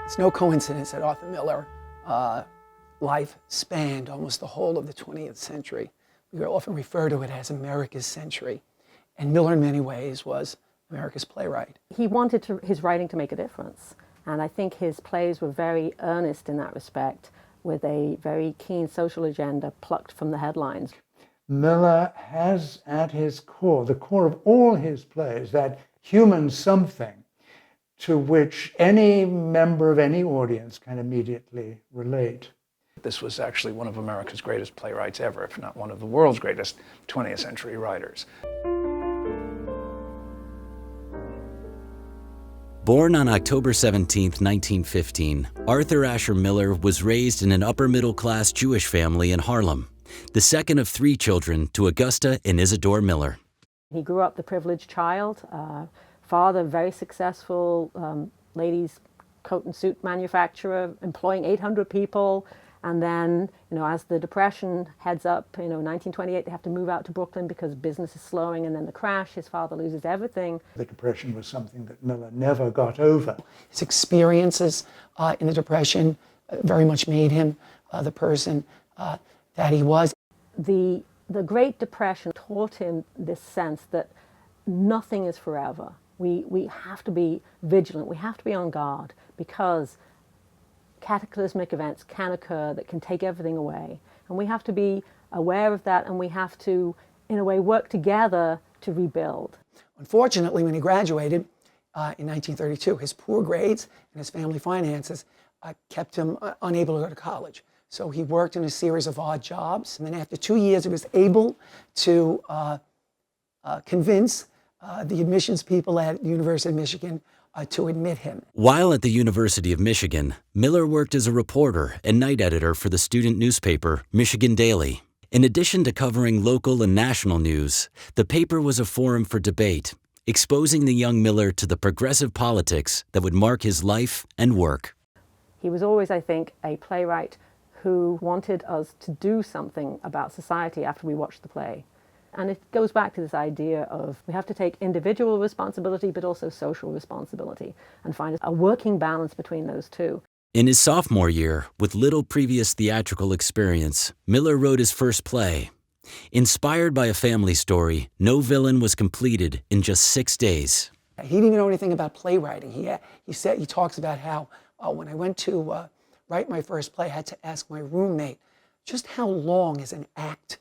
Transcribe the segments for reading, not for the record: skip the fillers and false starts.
It's no coincidence that Arthur Miller life spanned almost the whole of the 20th century. We often refer to it as America's century. And Miller, in many ways, was America's playwright. He wanted his writing to make a difference. And I think his plays were very earnest in that respect, with a very keen social agenda plucked from the headlines. Miller has at his core, the core of all his plays, that human something to which any member of any audience can immediately relate. This was actually one of America's greatest playwrights ever, if not one of the world's greatest 20th century writers. Born on October 17, 1915, Arthur Asher Miller was raised in an upper-middle-class Jewish family in Harlem, the second of 3 children to Augusta and Isadore Miller. He grew up the privileged child, father, very successful ladies' coat and suit manufacturer, employing 800 people. And then, as the Depression heads up, 1928, they have to move out to Brooklyn because business is slowing, and then the crash, his father loses everything. The Depression was something that Miller never got over. His experiences in the Depression very much made him the person that he was. The Great Depression taught him this sense that nothing is forever. We have to be vigilant, we have to be on guard, because cataclysmic events can occur that can take everything away. And we have to be aware of that, and we have to, in a way, work together to rebuild. Unfortunately, when he graduated in 1932, his poor grades and his family finances kept him unable to go to college. So he worked in a series of odd jobs, and then after 2 years, he was able to convince the admissions people at the University of Michigan to admit him. While at the University of Michigan, Miller worked as a reporter and night editor for the student newspaper, Michigan Daily. In addition to covering local and national news, the paper was a forum for debate, exposing the young Miller to the progressive politics that would mark his life and work. He was always, I think, a playwright who wanted us to do something about society after we watched the play. And it goes back to this idea of we have to take individual responsibility but also social responsibility and find a working balance between those two. In his sophomore year, with little previous theatrical experience, Miller wrote his first play. Inspired by a family story, No Villain was completed in just 6 days. He didn't even know anything about playwriting. He talks about how when I went to write my first play, I had to ask my roommate just how long is an act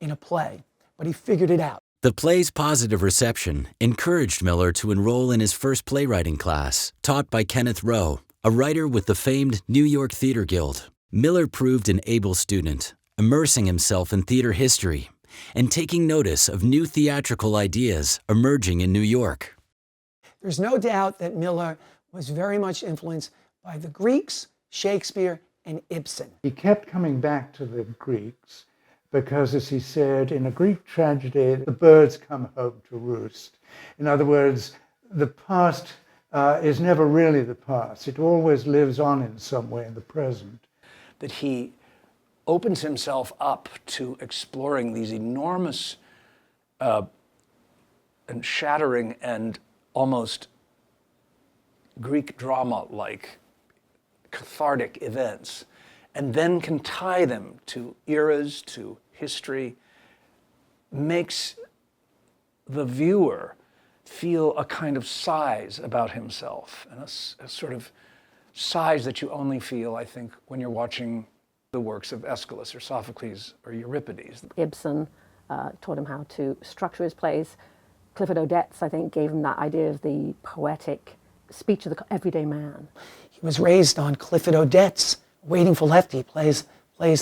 in a play. But he figured it out. The play's positive reception encouraged Miller to enroll in his first playwriting class, taught by Kenneth Rowe, a writer with the famed New York Theater Guild. Miller proved an able student, immersing himself in theater history and taking notice of new theatrical ideas emerging in New York. There's no doubt that Miller was very much influenced by the Greeks, Shakespeare, and Ibsen. He kept coming back to the Greeks, because, as he said, in a Greek tragedy, the birds come home to roost. In other words, the past is never really the past. It always lives on in some way in the present. That he opens himself up to exploring these enormous and shattering and almost Greek drama-like cathartic events, and then can tie them to eras, to history, makes the viewer feel a kind of size about himself, and a sort of size that you only feel, I think, when you're watching the works of Aeschylus or Sophocles or Euripides. Ibsen taught him how to structure his plays. Clifford Odets, I think, gave him that idea of the poetic speech of the everyday man. He was raised on Clifford Odets, Waiting for Lefty, plays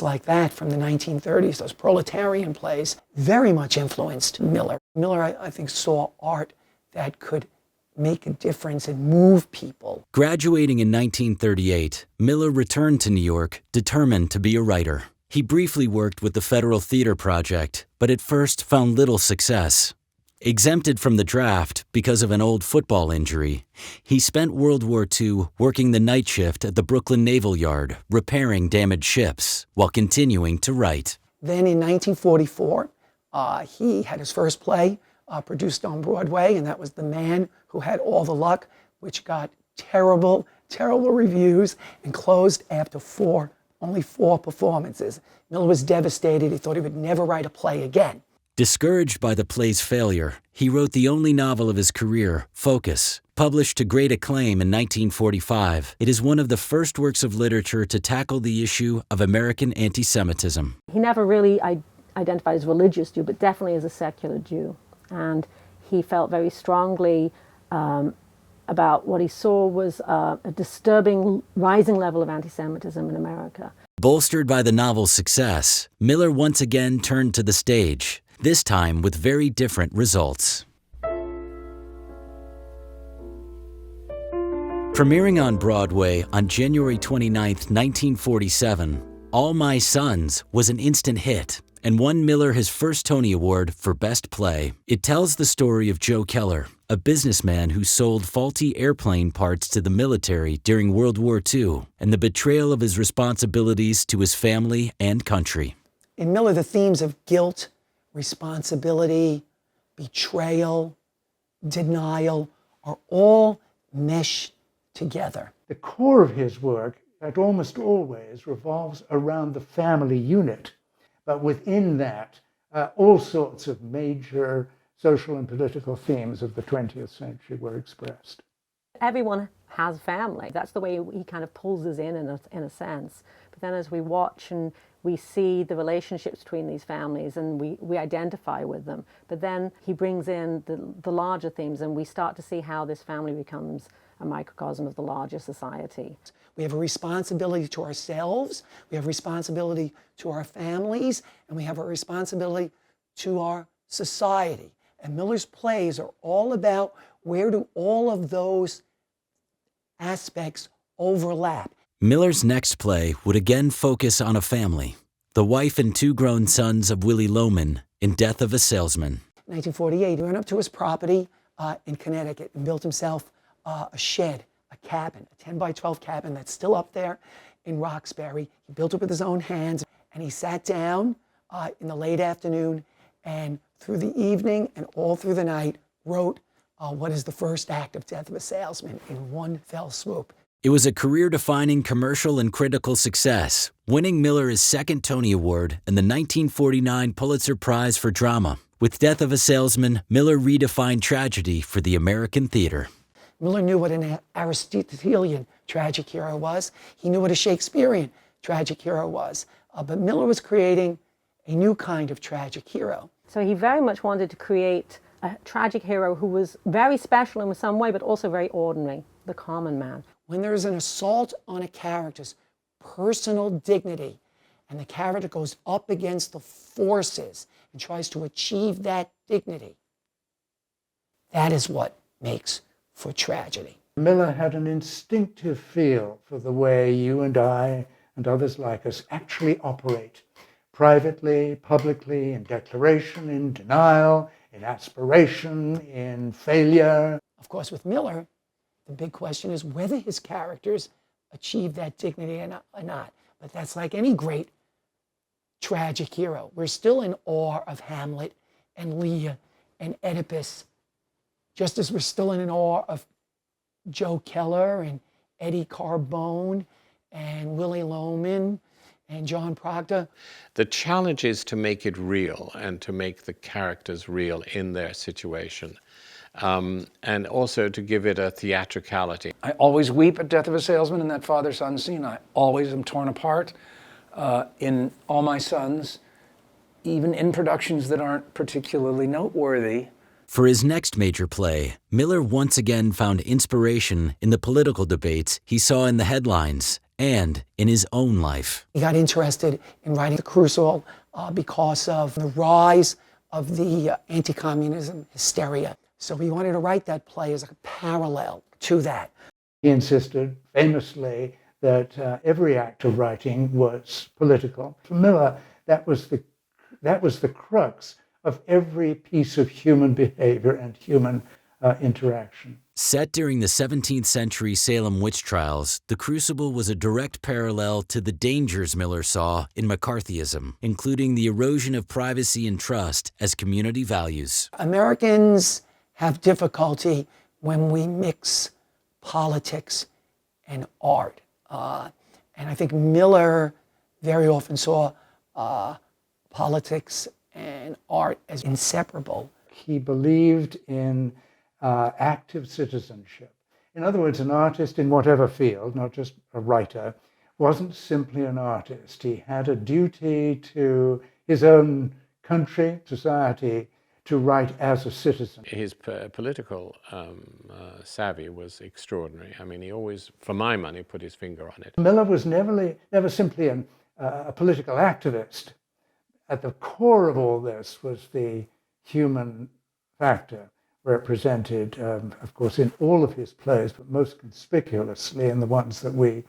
like that from the 1930s, those proletarian plays, very much influenced Miller. Miller, I think, saw art that could make a difference and move people. Graduating in 1938, Miller returned to New York, determined to be a writer. He briefly worked with the Federal Theater Project, but at first found little success. Exempted from the draft because of an old football injury, he spent World War II working the night shift at the Brooklyn Naval Yard, repairing damaged ships, while continuing to write. Then in 1944, he had his first play produced on Broadway, and that was The Man Who Had All the Luck, which got terrible terrible reviews and closed after only four performances. Miller was devastated. He thought he would never write a play again. Discouraged by the play's failure, he wrote the only novel of his career, Focus. Published to great acclaim in 1945, it is one of the first works of literature to tackle the issue of American anti-Semitism. He never really identified as a religious Jew, but definitely as a secular Jew. And he felt very strongly about what he saw was a disturbing rising level of anti-Semitism in America. Bolstered by the novel's success, Miller once again turned to the stage, this time with very different results. Premiering on Broadway on January 29, 1947, All My Sons was an instant hit and won Miller his first Tony Award for Best Play. It tells the story of Joe Keller, a businessman who sold faulty airplane parts to the military during World War II, and the betrayal of his responsibilities to his family and country. In Miller, the themes of guilt, responsibility, betrayal, denial are all meshed together. The core of his work, that almost always revolves around the family unit, but within that, all sorts of major social and political themes of the 20th century were expressed. Everyone has family. That's the way he kind of pulls us in a sense. But then as we watch and we see the relationships between these families and we identify with them, but then he brings in the larger themes and we start to see how this family becomes a microcosm of the larger society. We have a responsibility to ourselves, we have responsibility to our families, and we have a responsibility to our society. And Miller's plays are all about where do all of those aspects overlap. Miller's next play would again focus on a family, the wife and two grown sons of Willie Loman in Death of a Salesman. In 1948, he went up to his property in Connecticut and built himself a shed, a cabin, a 10 by 12 cabin that's still up there in Roxbury. He built it with his own hands, and he sat down in the late afternoon and through the evening and all through the night wrote what is the first act of Death of a Salesman in one fell swoop. It was a career-defining commercial and critical success, winning Miller his second Tony Award and the 1949 Pulitzer Prize for Drama. With Death of a Salesman, Miller redefined tragedy for the American theater. Miller knew what an Aristotelian tragic hero was. He knew what a Shakespearean tragic hero was. But Miller was creating a new kind of tragic hero. So he very much wanted to create a tragic hero who was very special in some way, but also very ordinary, the common man. When there is an assault on a character's personal dignity, and the character goes up against the forces and tries to achieve that dignity, that is what makes for tragedy. Miller had an instinctive feel for the way you and I and others like us actually operate, privately, publicly, in declaration, in denial, in aspiration, in failure. Of course, with Miller, the big question is whether his characters achieve that dignity or not. But that's like any great tragic hero. We're still in awe of Hamlet and Lear and Oedipus, just as we're still in awe of Joe Keller and Eddie Carbone and Willie Loman and John Proctor. The challenge is to make it real and to make the characters real in their situation. And also to give it a theatricality. I always weep at Death of a Salesman in that father-son scene. I always am torn apart in All My Sons, even in productions that aren't particularly noteworthy. For his next major play, Miller once again found inspiration in the political debates he saw in the headlines and in his own life. He got interested in writing The Crucible because of the rise of the anti-communism hysteria. So he wanted to write that play as a parallel to that. He insisted famously that every act of writing was political. For Miller, that was the crux of every piece of human behavior and human interaction. Set during the 17th century Salem witch trials, The Crucible was a direct parallel to the dangers Miller saw in McCarthyism, including the erosion of privacy and trust as community values. Americans have difficulty when we mix politics and art. And I think Miller very often saw politics and art as inseparable. He believed in active citizenship. In other words, an artist in whatever field, not just a writer, wasn't simply an artist. He had a duty to his own country, society, to write as a citizen. His political savvy was extraordinary. I mean, he always, for my money, put his finger on it. Miller was never simply a political activist. At the core of all this was the human factor, represented, of course, in all of his plays, but most conspicuously in the ones that we,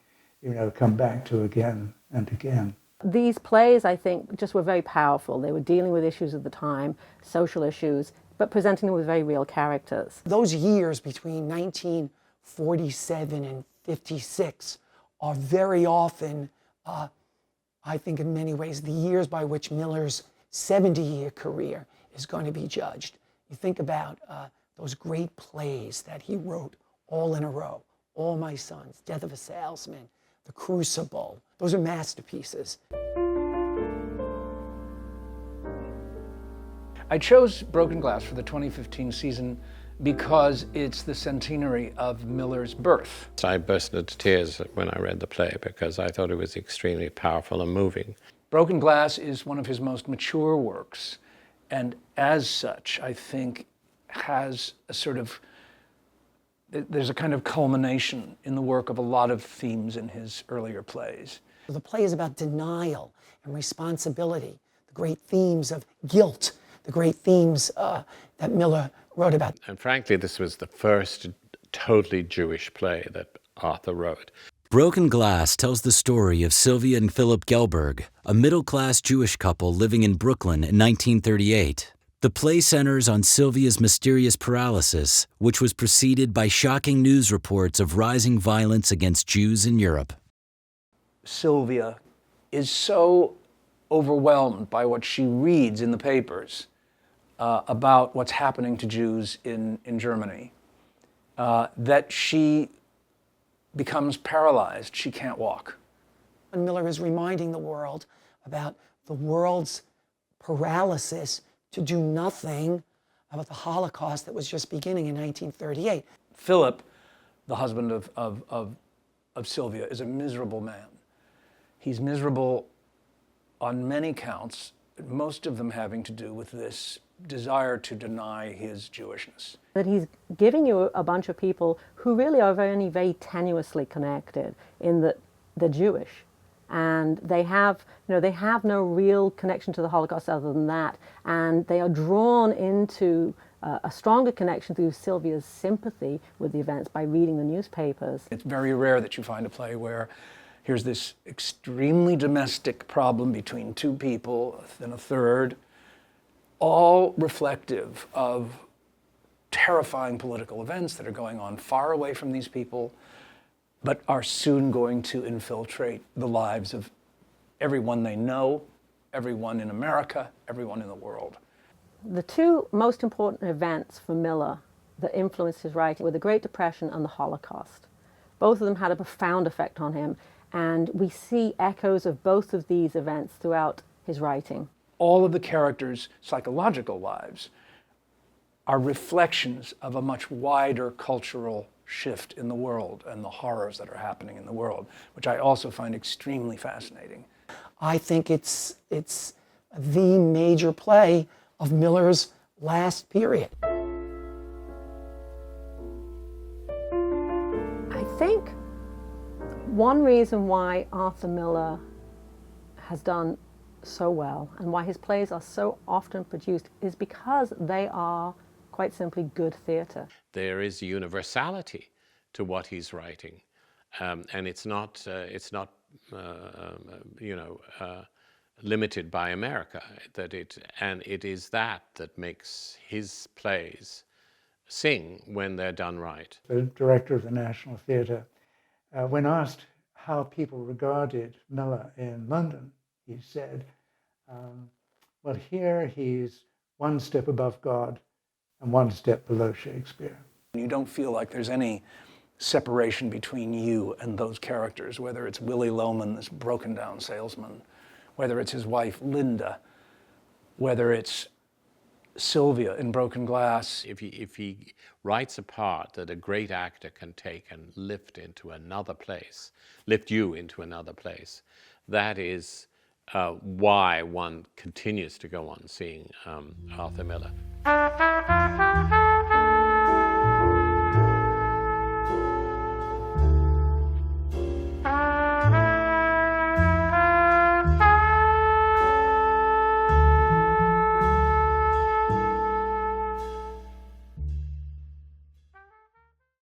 come back to again and again. These plays, I think, just were very powerful. They were dealing with issues of the time, social issues, but presenting them with very real characters. Those years between 1947 and 56 are very often, I think in many ways, the years by which Miller's 70-year career is going to be judged. You think about those great plays that he wrote all in a row, All My Sons, Death of a Salesman, The Crucible. Those are masterpieces. I chose Broken Glass for the 2015 season because it's the centenary of Miller's birth. I burst into tears when I read the play because I thought it was extremely powerful and moving. Broken Glass is one of his most mature works, and as such, I think, has a sort of, there's a kind of culmination in the work of a lot of themes in his earlier plays. The play is about denial and responsibility, the great themes of guilt, the great themes that Miller wrote about. And frankly, this was the first totally Jewish play that Arthur wrote. Broken Glass tells the story of Sylvia and Philip Gelberg, a middle-class Jewish couple living in Brooklyn in 1938. The play centers on Sylvia's mysterious paralysis, which was preceded by shocking news reports of rising violence against Jews in Europe. Sylvia is so overwhelmed by what she reads in the papers about what's happening to Jews in Germany that she becomes paralyzed. She can't walk. And Miller is reminding the world about the world's paralysis to do nothing about the Holocaust that was just beginning in 1938. Philip, the husband of Sylvia, is a miserable man. He's miserable on many counts, most of them having to do with this desire to deny his Jewishness. That he's giving you a bunch of people who really are very tenuously connected in that they're Jewish. And they have no real connection to the Holocaust other than that. And they are drawn into a stronger connection through Sylvia's sympathy with the events by reading the newspapers. It's very rare that you find a play where here's this extremely domestic problem between two people, then a third, all reflective of terrifying political events that are going on far away from these people, but are soon going to infiltrate the lives of everyone they know, everyone in America, everyone in the world. The two most important events for Miller that influenced his writing were the Great Depression and the Holocaust. Both of them had a profound effect on him, and we see echoes of both of these events throughout his writing. All of the characters' psychological lives are reflections of a much wider cultural shift in the world and the horrors that are happening in the world, which I also find extremely fascinating. I think it's the major play of Miller's last period. I think one reason why Arthur Miller has done so well and why his plays are so often produced is because they are quite simply good theatre. There is universality to what he's writing, and it's not limited by America. It is that makes his plays sing when they're done right. The director of the National Theatre, when asked how people regarded Miller in London, he said, well, here he's one step above God and one step below Shakespeare. You don't feel like there's any separation between you and those characters, whether it's Willie Loman, this broken down salesman, whether it's his wife Linda, whether it's Sylvia in Broken Glass. If he writes a part that a great actor can take and lift into another place, lift you into another place, that is why one continues to go on seeing Arthur Miller.